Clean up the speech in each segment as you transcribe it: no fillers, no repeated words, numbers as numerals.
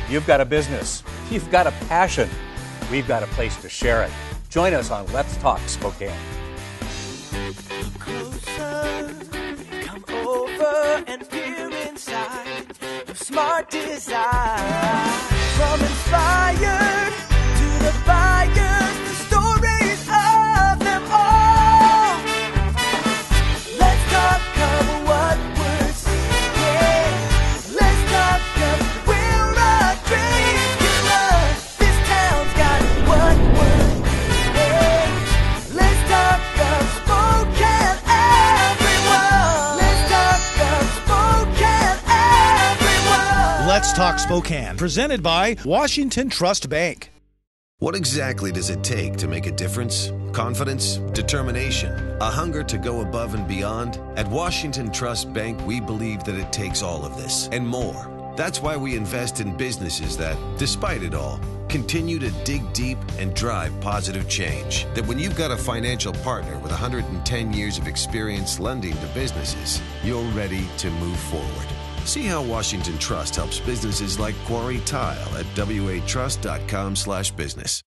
You've got a business. You've got a passion. We've got a place to share it. Join us on Let's Talk Spokane. Closer, come over and peer inside your smart design. From inspired to the buyers, the stories of them all. Let's talk of what we're seeing. Let's talk of where our dreams can run. This town's got what we're needing. Let's talk of Spokane, everyone. Let's talk of Spokane, everyone. Let's Talk Spokane, presented by Washington Trust Bank. What exactly does it take to make a difference? Confidence, determination, a hunger to go above and beyond? At Washington Trust Bank, we believe that it takes all of this and more. That's why we invest in businesses that, despite it all, continue to dig deep and drive positive change. That when you've got a financial partner with 110 years of experience lending to businesses, you're ready to move forward. See how Washington Trust helps businesses like Quarry Tile at watrust.com/business.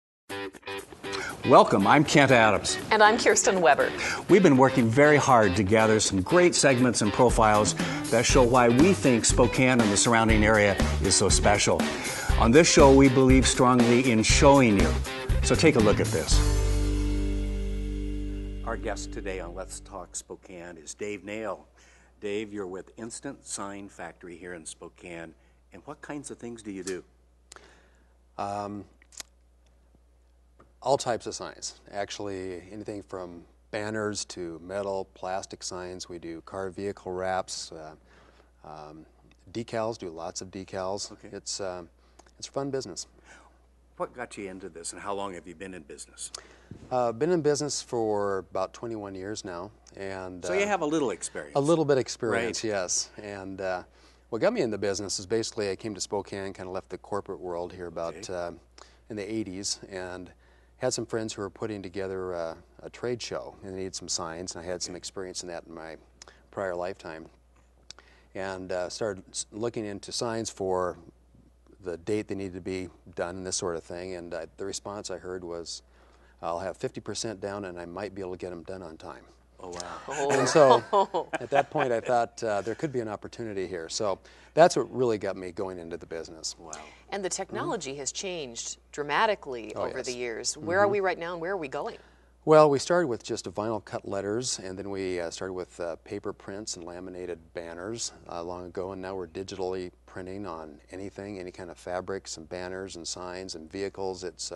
Welcome, I'm Kent Adams. And I'm Kirsten Weber. We've been working very hard to gather some great segments and profiles that show why we think Spokane and the surrounding area is so special. On this show, we believe strongly in showing you. So take a look at this. Our guest today on Let's Talk Spokane is Dave Nail. Dave, you're with Instant Sign Factory here in Spokane. And what kinds of things do you do? All types of signs. Actually, anything from banners to metal, plastic signs. We do car vehicle wraps, decals, do lots of decals. Okay. It's fun business. What got you into this, and how long have you been in business? Been in business for about 21 years now. And So you have a little experience. a little bit of experience, Right. yes. And what got me in the business is basically I came to Spokane, kind of left the corporate world here about in the 80s, and had some friends who were putting together a trade show, and they needed some signs, and I had some experience in that in my prior lifetime. And started looking into signs for the date they needed to be done and this sort of thing, and the response I heard was, I'll have 50% down and I might be able to get them done on time. Oh, wow. And so at that point I thought there could be an opportunity here. So that's what really got me going into the business. Wow. And the technology has changed dramatically over the yes. years. Where are we right now and where are we going? Well, we started with just vinyl cut letters, and then we started with paper prints and laminated banners long ago, and now we're digitally printing on anything, any kind of fabrics and banners and signs and vehicles. It's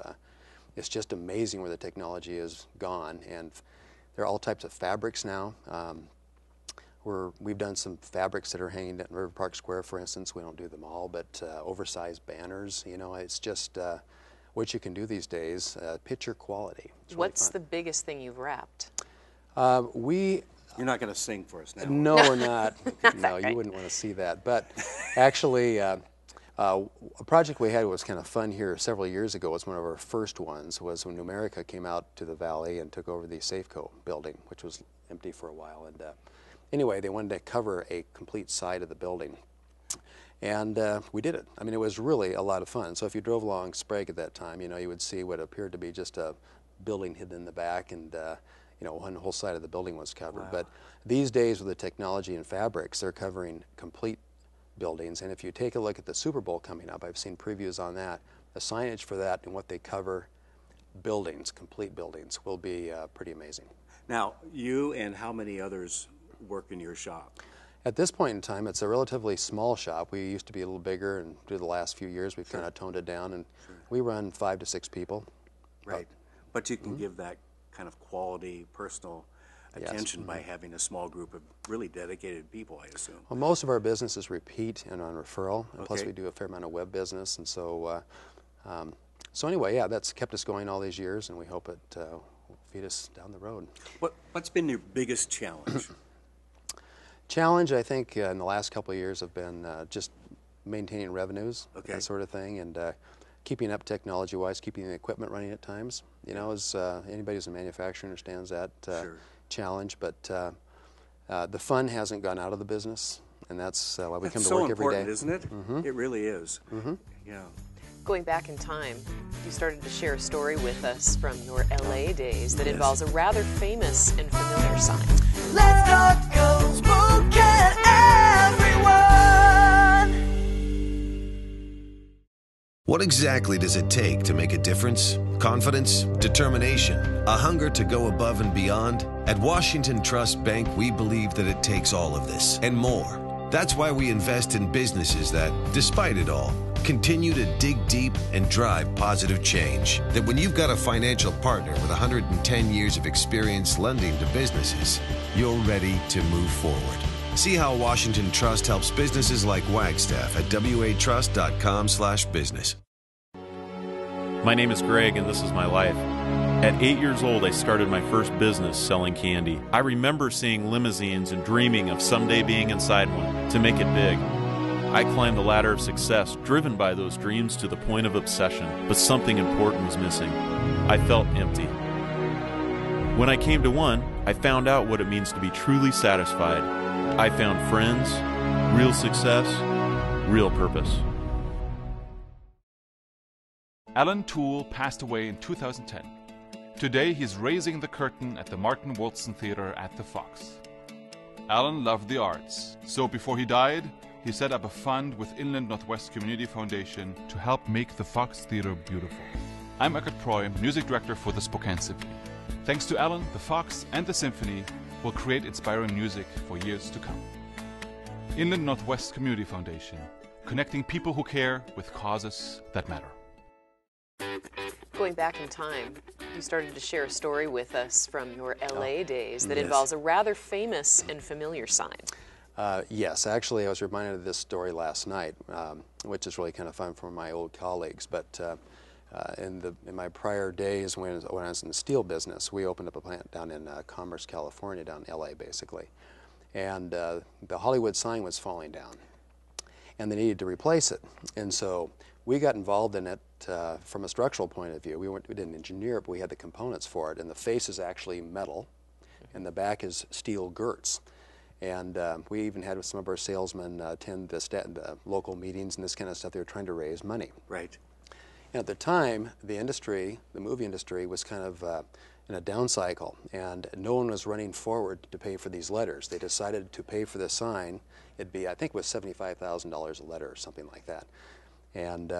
just amazing where the technology has gone, and there are all types of fabrics now. We've done some fabrics that are hanging at River Park Square, for instance. We don't do them all, but oversized banners. You know, it's just what you can do these days. Picture quality. It's really What's fun. the biggest thing you've wrapped? You're not going to sing for us now. No, we're not. No, you wouldn't want to see that. But actually, a project we had was kind of fun here several years ago. It was one of our first ones, was when Numerica came out to the valley and took over the Safeco building, which was empty for a while. And anyway, they wanted to cover a complete side of the building. And we did it. I mean, it was really a lot of fun. So if you drove along Sprague at that time, you know, you would see what appeared to be just a building hidden in the back, and you know, one whole side of the building was covered. Wow. But these days, with the technology and fabrics, they're covering complete buildings. And if you take a look at the Super Bowl coming up, I've seen previews on that. The signage for that and what they cover, buildings, complete buildings, will be pretty amazing. Now, you and how many others work in your shop? At this point in time, it's a relatively small shop. We used to be a little bigger, and through the last few years, we've kind of toned it down, and we run 5 to 6 people. Right. But you can give that kind of quality, personal attention by having a small group of really dedicated people, I assume. Well, most of our business is repeat and on referral, and plus Okay. we do a fair amount of web business, and so so anyway, yeah, that's kept us going all these years, and we hope it will feed us down the road. What's been your biggest challenge? Challenge, I think, in the last couple of years have been just maintaining revenues, Okay. that sort of thing, and keeping up technology-wise, keeping the equipment running at times. You know, as anybody who's a manufacturer understands that Sure. challenge, but the fun hasn't gone out of the business. and that's why we come to so work every day. important, isn't it? It really is. Yeah. Going back in time, you started to share a story with us from your LA days that involves a rather famous and familiar sign. Let's talk go Spokane, everyone. What exactly does it take to make a difference? Confidence, determination, a hunger to go above and beyond? At Washington Trust Bank, we believe that it takes all of this and more. That's why we invest in businesses that, despite it all, continue to dig deep and drive positive change. That when you've got a financial partner with 110 years of experience lending to businesses, you're ready to move forward. See how Washington Trust helps businesses like Wagstaff at watrust.com/business. My name is Greg, and this is my life. At 8 years old, I started my first business selling candy. I remember seeing limousines and dreaming of someday being inside one to make it big. I climbed the ladder of success, driven by those dreams to the point of obsession, but something important was missing. I felt empty. When I came to one, I found out what it means to be truly satisfied. I found friends, real success, real purpose. Alan Toole passed away in 2010. Today he's raising the curtain at the Martin Wolfson Theater at the Fox. Alan loved the arts, so before he died, he set up a fund with Inland Northwest Community Foundation to help make the Fox Theater beautiful. I'm Eckert Proy, music director for the Spokane Symphony. Thanks to Alan, the Fox and the Symphony will create inspiring music for years to come. Inland Northwest Community Foundation, connecting people who care with causes that matter. Going back in time, you started to share a story with us from your LA days that involves a rather famous and familiar sign. Yes, actually, I was reminded of this story last night, which is really kind of fun for my old colleagues. But in my prior days, when I was in the steel business, we opened up a plant down in Commerce, California, down in LA, basically. And the Hollywood sign was falling down, and they needed to replace it. And so we got involved in it from a structural point of view. We didn't engineer it, but we had the components for it. And the face is actually metal, and the back is steel girts. And we even had some of our salesmen attend the local meetings and this kind of stuff. They were trying to raise money. Right. And at the time, the movie industry, was kind of in a down cycle, and no one was running forward to pay for these letters. They decided to pay for the sign. It'd be, I think it was $75,000 a letter or something like that. And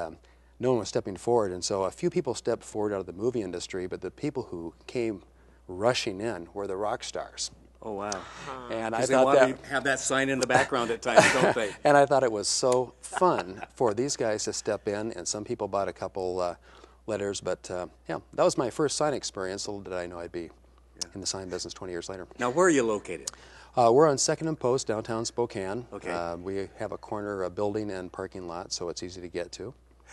no one was stepping forward. And so a few people stepped forward out of the movie industry, but the people who came rushing in were the rock stars. Oh, wow. And I thought they have that sign in the background at times, don't they? And I thought it was so fun for these guys to step in, and some people bought a couple letters, but yeah, that was my first sign experience. Little did I know I'd be in the sign business 20 years later. Now, where are you located? We're on 2nd and Post, downtown Spokane. Okay. We have a corner building and parking lot, so it's easy to get to.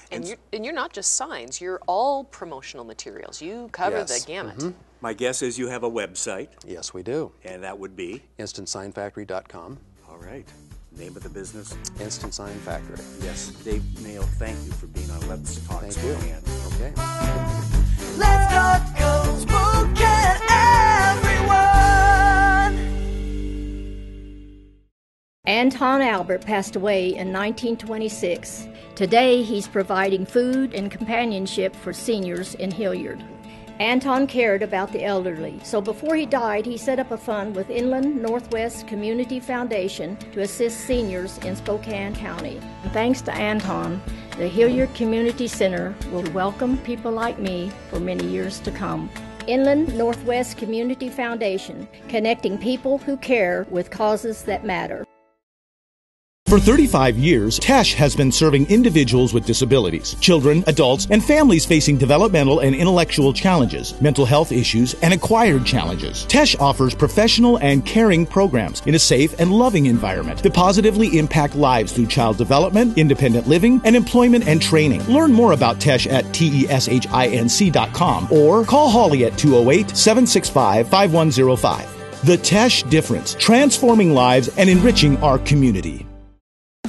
And you're not just signs, you're all promotional materials. You cover the gamut. My guess is you have a website. Yes, we do. And that would be? InstantSignFactory.com. All right. Name of the business? Instant Sign Factory. Yes. Dave Nail, thank you for being on Let's Talk Spokane. Thank you. Okay. Let's talk go Spokane, everyone. Anton Albert passed away in 1926. Today, he's providing food and companionship for seniors in Hilliard. Anton cared about the elderly, so before he died, he set up a fund with Inland Northwest Community Foundation to assist seniors in Spokane County. And thanks to Anton, the Hilliard Community Center will welcome people like me for many years to come. Inland Northwest Community Foundation, connecting people who care with causes that matter. For 35 years, TESH has been serving individuals with disabilities, children, adults, and families facing developmental and intellectual challenges, mental health issues, and acquired challenges. TESH offers professional and caring programs in a safe and loving environment that positively impact lives through child development, independent living, and employment and training. Learn more about TESH at TESHINC.com or call Holly at 208-765-5105. The TESH difference, transforming lives and enriching our community.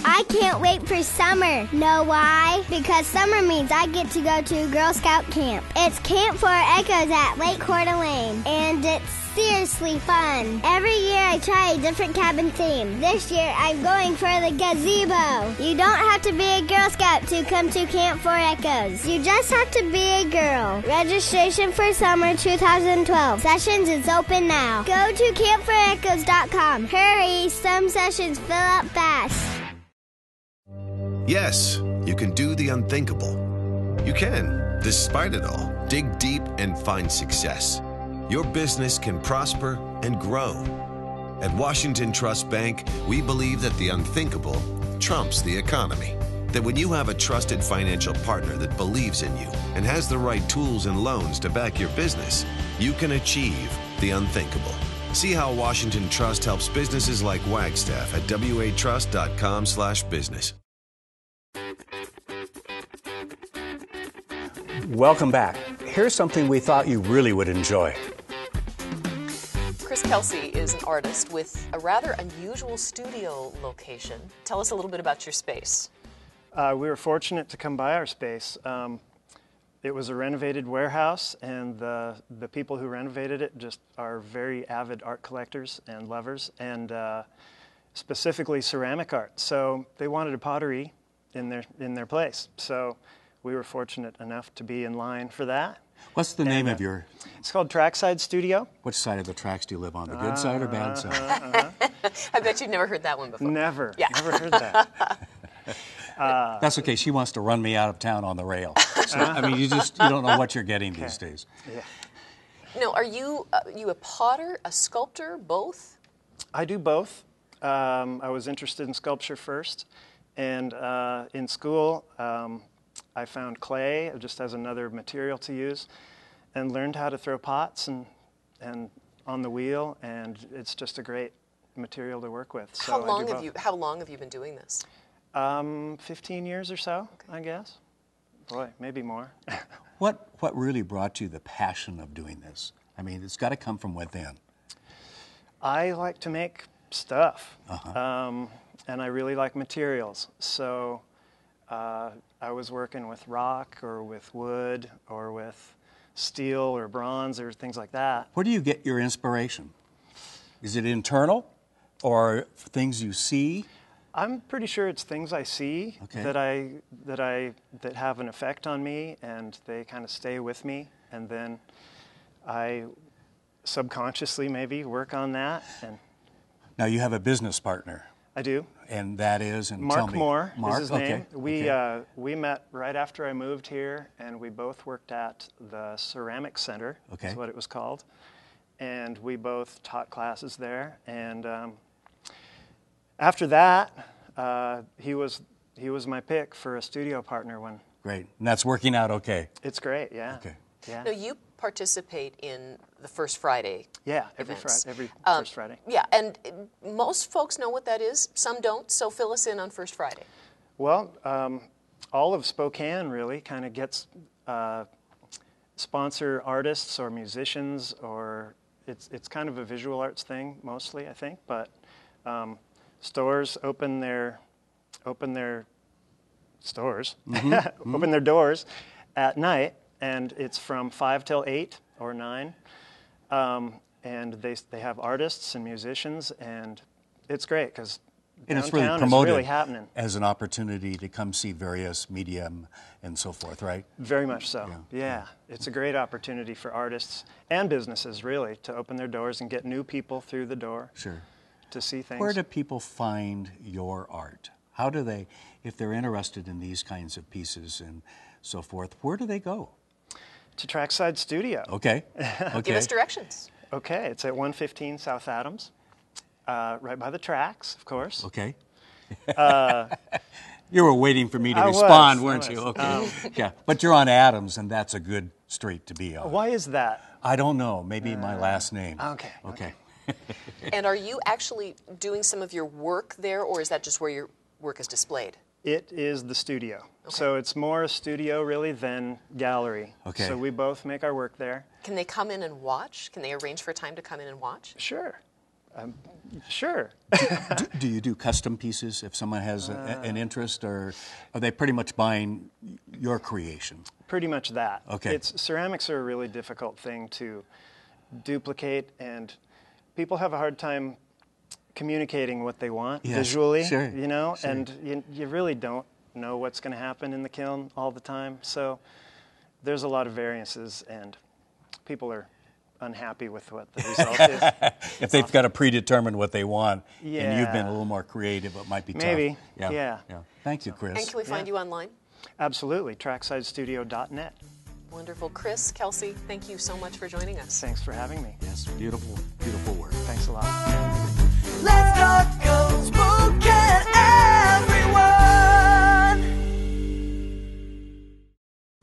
I can't wait for summer. Know why? Because summer means I get to go to Girl Scout camp. It's Camp 4 Echoes at Lake Coeur d'Alene, and it's seriously fun. Every year I try a different cabin theme. This year I'm going for the gazebo. You don't have to be a Girl Scout to come to Camp 4 Echoes. You just have to be a girl. Registration for summer 2012. Sessions is open now. Go to camp4echoes.com. Hurry, some sessions fill up fast. Yes, you can do the unthinkable. You can, despite it all, dig deep and find success. Your business can prosper and grow. At Washington Trust Bank, we believe that the unthinkable trumps the economy. That when you have a trusted financial partner that believes in you and has the right tools and loans to back your business, you can achieve the unthinkable. See how Washington Trust helps businesses like Wagstaff at watrust.com/business. Welcome back. Here's something we thought you really would enjoy. Chris Kelsey is an artist with a rather unusual studio location. Tell us a little bit about your space. We were fortunate to come by our space. It was a renovated warehouse, and the people who renovated it just are very avid art collectors and lovers, and specifically ceramic art. So they wanted a pottery in their place. So we were fortunate enough to be in line for that. What's the name of your... It's called Trackside Studio. Which side of the tracks do you live on, the good side or bad side? I bet you've never heard that one before. Never. Yeah. Never heard that. That's okay. She wants to run me out of town on the rail. So, I mean, you don't know what you're getting these days. Yeah. No, are you a potter, a sculptor, both? I do both. I was interested in sculpture first, and in school I found clay just as another material to use, and learned how to throw pots and on the wheel, and it's just a great material to work with. So How long have you been doing this? 15 years or so, okay. I guess. Boy, maybe more. What really brought you the passion of doing this? I mean, it's got to come from within. I like to make stuff, and I really like materials. So I was working with rock or with wood or with steel or bronze or things like that. Where do you get your inspiration? Is it internal or things you see? I'm pretty sure it's things I see that have an effect on me, and they kind of stay with me, and then I subconsciously maybe work on that. And now you have a business partner. I do. And that is, and Mark tell me. Moore Mark? is his name. Okay. We met right after I moved here, and we both worked at the Ceramic Center. Okay. Is what it was called, and we both taught classes there. And after that, he was my pick for a studio partner when. Great, and that's working out okay. It's great, yeah. Okay. Yeah. Now you participate in the First Friday. Yeah, every events. First Friday. Yeah, and most folks know what that is. Some don't. So fill us in on First Friday. Well, all of Spokane really kind of gets sponsor artists or musicians, or it's kind of a visual arts thing mostly, I think. But stores open their stores, open their doors at night, and it's from 5 till 8 or 9. And they have artists and musicians, and it's great because it's really downtown promoted is really happening. As an opportunity to come see various medium and so forth, right? Very much so. Yeah. It's a great opportunity for artists and businesses, really, to open their doors and get new people through the door. Sure. To see things. Where do people find your art? How do they, if they're interested in these kinds of pieces and so forth, where do they go? To Trackside Studio. Okay. Give us directions. Okay, it's at 115 South Adams, right by the tracks, of course. Okay. You were waiting for me to respond, weren't you? Okay. Yeah, but you're on Adams, and that's a good street to be on. Why is that? I don't know. Maybe my last name. Okay. And are you actually doing some of your work there, or is that just where your work is displayed? It is the studio. Okay. So it's more a studio, really, than gallery. Okay. So we both make our work there. Can they come in and watch? Can they arrange for a time to come in and watch? Sure. Sure. Do you do custom pieces if someone has an interest, or are they pretty much buying your creation? Pretty much that. Okay. Ceramics are a really difficult thing to duplicate, and people have a hard time communicating what they want visually, sure, you know, sure. and you really don't know what's going to happen in the kiln all the time. So there's a lot of variances, and people are unhappy with what the result is. If they've got to predetermine what they want, and you've been a Yeah. little more creative, it might be Maybe, tough. yeah. Thank you, Chris. And can we find you online? Absolutely, tracksidestudio.net. Wonderful. Chris, Kelsey, thank you so much for joining us. Thanks for having me. Yes, beautiful, beautiful work. Thanks a lot. Let's talk goes Spokane, everyone.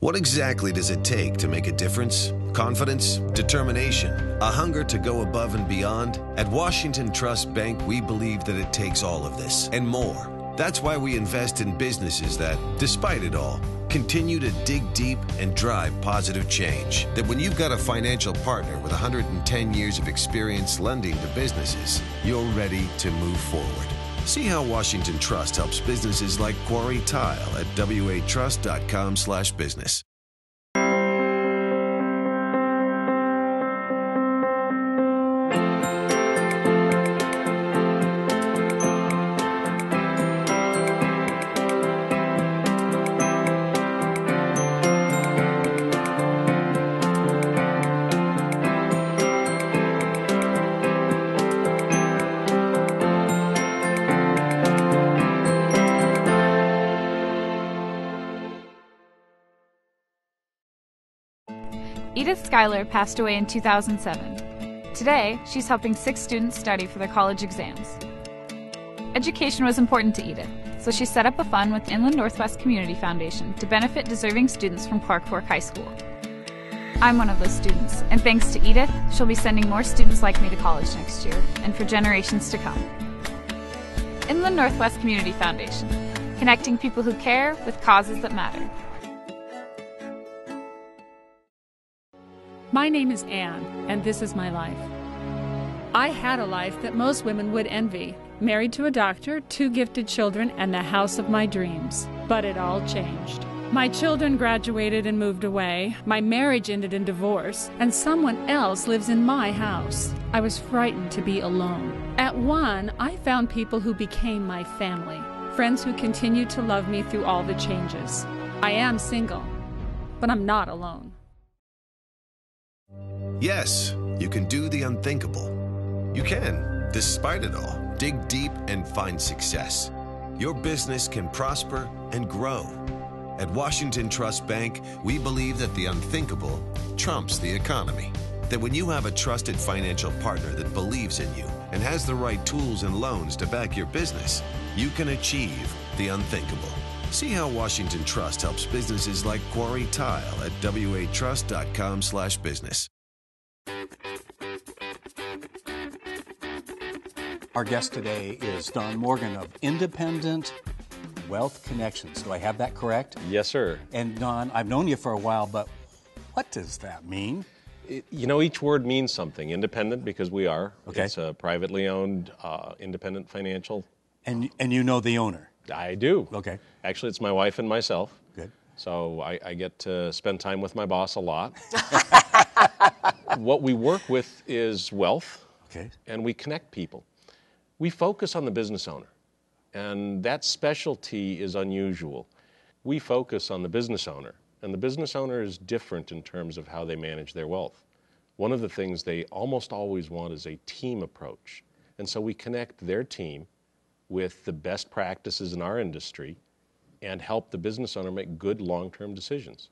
What exactly does it take to make a difference? Confidence, determination, a hunger to go above and beyond? At Washington Trust Bank, we believe that it takes all of this and more. That's why we invest in businesses that, despite it all, continue to dig deep and drive positive change. That when you've got a financial partner with 110 years of experience lending to businesses, you're ready to move forward. See how Washington Trust helps businesses like Quarry Tile at watrust.com/business. Edith Schuyler passed away in 2007. Today, she's helping 6 students study for their college exams. Education was important to Edith, so she set up a fund with Inland Northwest Community Foundation to benefit deserving students from Clark Fork High School. I'm one of those students, and thanks to Edith, she'll be sending more students like me to college next year, and for generations to come. Inland Northwest Community Foundation, connecting people who care with causes that matter. My name is Anne, and this is my life. I had a life that most women would envy. Married to a doctor, 2 gifted children, and the house of my dreams. But it all changed. My children graduated and moved away. My marriage ended in divorce, and someone else lives in my house. I was frightened to be alone. At one, I found people who became my family. Friends who continued to love me through all the changes. I am single, but I'm not alone. Yes, you can do the unthinkable. You can, despite it all, dig deep and find success. Your business can prosper and grow. At Washington Trust Bank, we believe that the unthinkable trumps the economy. That when you have a trusted financial partner that believes in you and has the right tools and loans to back your business, you can achieve the unthinkable. See how Washington Trust helps businesses like Quarry Tile at watrust.com/business. Our guest today is Don Morgan of Independent Wealth Connections. Do I have that correct? Yes, sir. And Don, I've known you for a while, but what does that mean? You know, each word means something. Independent, because we are. Okay. It's a privately owned, independent financial. And you know the owner? I do. Okay. Actually, it's my wife and myself. Good. So I get to spend time with my boss a lot. What we work with is wealth. Okay. And we connect people. We focus on the business owner. And that specialty is unusual. We focus on the business owner. And the business owner is different in terms of how they manage their wealth. One of the things they almost always want is a team approach. And so we connect their team with the best practices in our industry and help the business owner make good long-term decisions.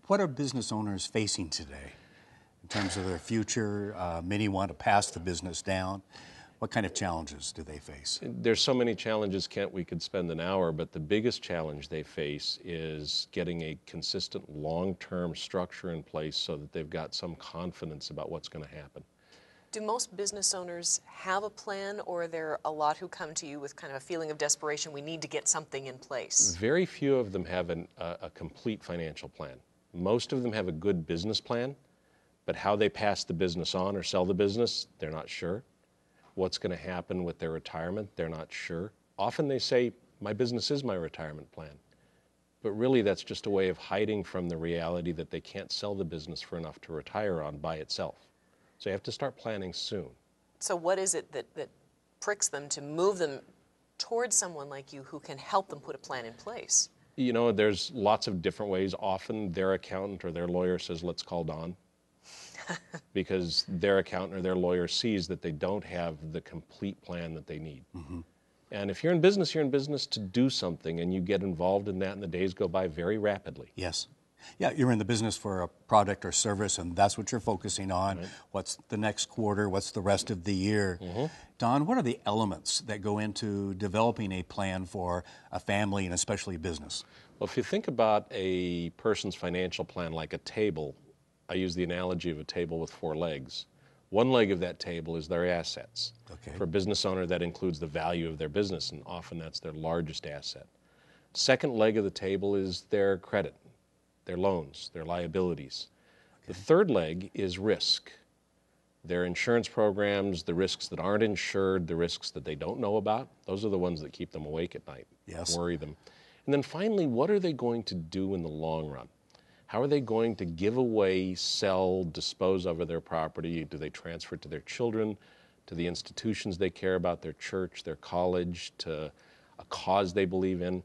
What are business owners facing today in terms of their future? Many want to pass the business down. What kind of challenges do they face? There's so many challenges, Kent, we could spend an hour, but the biggest challenge they face is getting a consistent long-term structure in place so that they've got some confidence about what's going to happen. Do most business owners have a plan, or are there a lot who come to you with kind of a feeling of desperation, we need to get something in place? Very few of them have a complete financial plan. Most of them have a good business plan, but how they pass the business on or sell the business, they're not sure. what's going to happen with their retirement. They're not sure. Often they say, my business is my retirement plan. But really that's just a way of hiding from the reality that they can't sell the business for enough to retire on by itself. So you have to start planning soon. So what is it that pricks them to move them towards someone like you who can help them put a plan in place? You know, there's lots of different ways. Often their accountant or their lawyer says, let's call Don. Because their accountant or their lawyer sees that they don't have the complete plan that they need. Mm-hmm. And if you're in business to do something, and you get involved in that, and the days go by very rapidly. Yes. Yeah, you're in the business for a product or service, and that's what you're focusing on. Right. What's the next quarter? What's the rest of the year? Mm-hmm. Don, what are the elements that go into developing a plan for a family and especially a business? Well, if you think about a person's financial plan like a table, I use the analogy of a table with 4 legs. One leg of that table is their assets. Okay. For a business owner, that includes the value of their business, and often that's their largest asset. Second leg of the table is their credit, their loans, their liabilities. Okay. The third leg is risk. Their insurance programs, the risks that aren't insured, the risks that they don't know about. Those are the ones that keep them awake at night, yes. Worry them. And then finally, what are they going to do in the long run? How are they going to give away, sell, dispose of their property? Do they transfer it to their children, to the institutions they care about, their church, their college, to a cause they believe in? And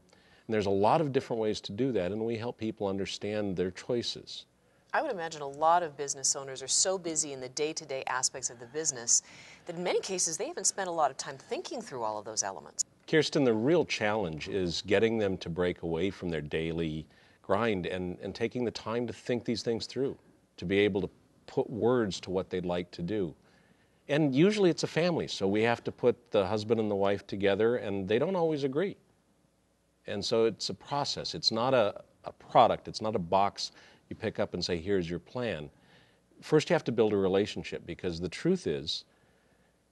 there's a lot of different ways to do that, and we help people understand their choices. I would imagine a lot of business owners are so busy in the day-to-day aspects of the business that in many cases they haven't spent a lot of time thinking through all of those elements. Kirsten, the real challenge is getting them to break away from their daily grind and taking the time to think these things through, to be able to put words to what they'd like to do. And usually it's a family, so we have to put the husband and the wife together, and they don't always agree. And so it's a process. It's not a product. It's not a box you pick up and say, here's your plan. First you have to build a relationship, because the truth is,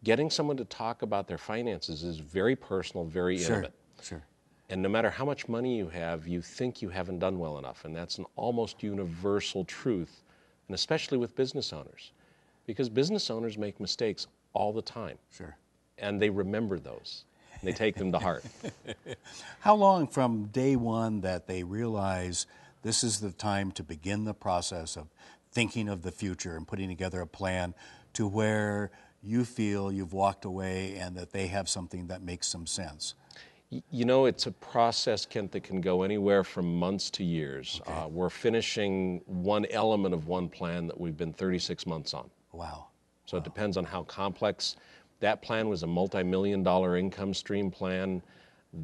getting someone to talk about their finances is very personal, very intimate. Sure. And no matter how much money you have, you think you haven't done well enough. And that's an almost universal truth, and especially with business owners. Because business owners make mistakes all the time. Sure. And they remember those. And they take them to heart. How long from day one that they realize this is the time to begin the process of thinking of the future and putting together a plan to where you feel you've walked away and that they have something that makes some sense? You know, it's a process, Kent, that can go anywhere from months to years. Okay. We're finishing one element of one plan that we've been 36 months on. Wow. So It depends on how complex. That plan was a multi-million-dollar income stream plan.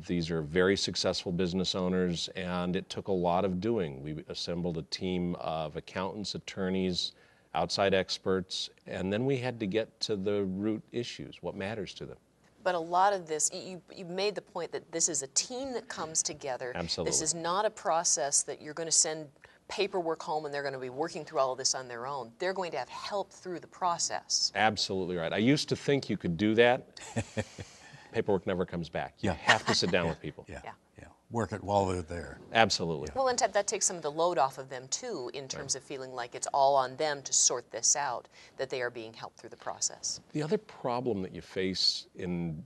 These are very successful business owners, and it took a lot of doing. We assembled a team of accountants, attorneys, outside experts, and then we had to get to the root issues, what matters to them. But a lot of this, you made the point that this is a team that comes together. Absolutely. This is not a process that you're going to send paperwork home and they're going to be working through all of this on their own. They're going to have help through the process. Absolutely right. I used to think you could do that. Paperwork never comes back. You have to sit down with people. Yeah. Work it while they're there. Absolutely. Well, and that takes some of the load off of them, too, in terms of feeling like it's all on them to sort this out, that they are being helped through the process. The other problem that you face in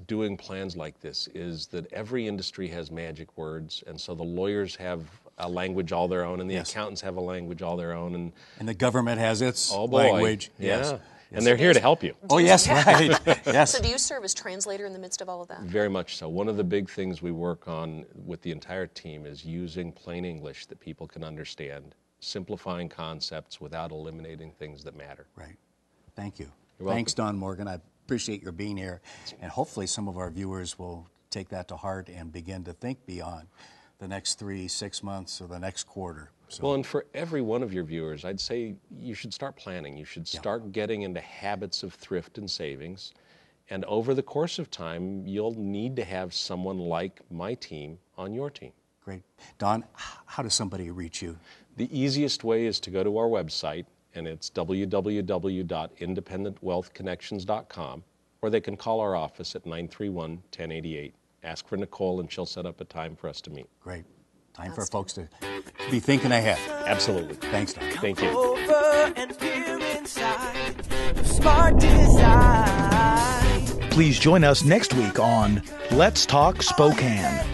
doing plans like this is that every industry has magic words, and so the lawyers have a language all their own, and the accountants have a language all their own. And the government has its language. Yes. And they're here to help you. Oh, yes, right. Yes. So do you serve as translator in the midst of all of that? Very much so. One of the big things we work on with the entire team is using plain English that people can understand, simplifying concepts without eliminating things that matter. Right. Thank you. You're welcome. Thanks, Don Morgan. I appreciate your being here. And hopefully some of our viewers will take that to heart and begin to think beyond the next 3-6 months or the next quarter. So. Well, and for every one of your viewers, I'd say you should start planning. You should start getting into habits of thrift and savings. And over the course of time, you'll need to have someone like my team on your team. Great. Don, how does somebody reach you? The easiest way is to go to our website, and it's www.independentwealthconnections.com, or they can call our office at 931-1088. Ask for Nicole, and she'll set up a time for us to meet. Great. Time for folks to be thinking ahead. Absolutely. Thanks, Don. Thank you. Over and peer inside. Smart design. Please join us next week on Let's Talk Spokane.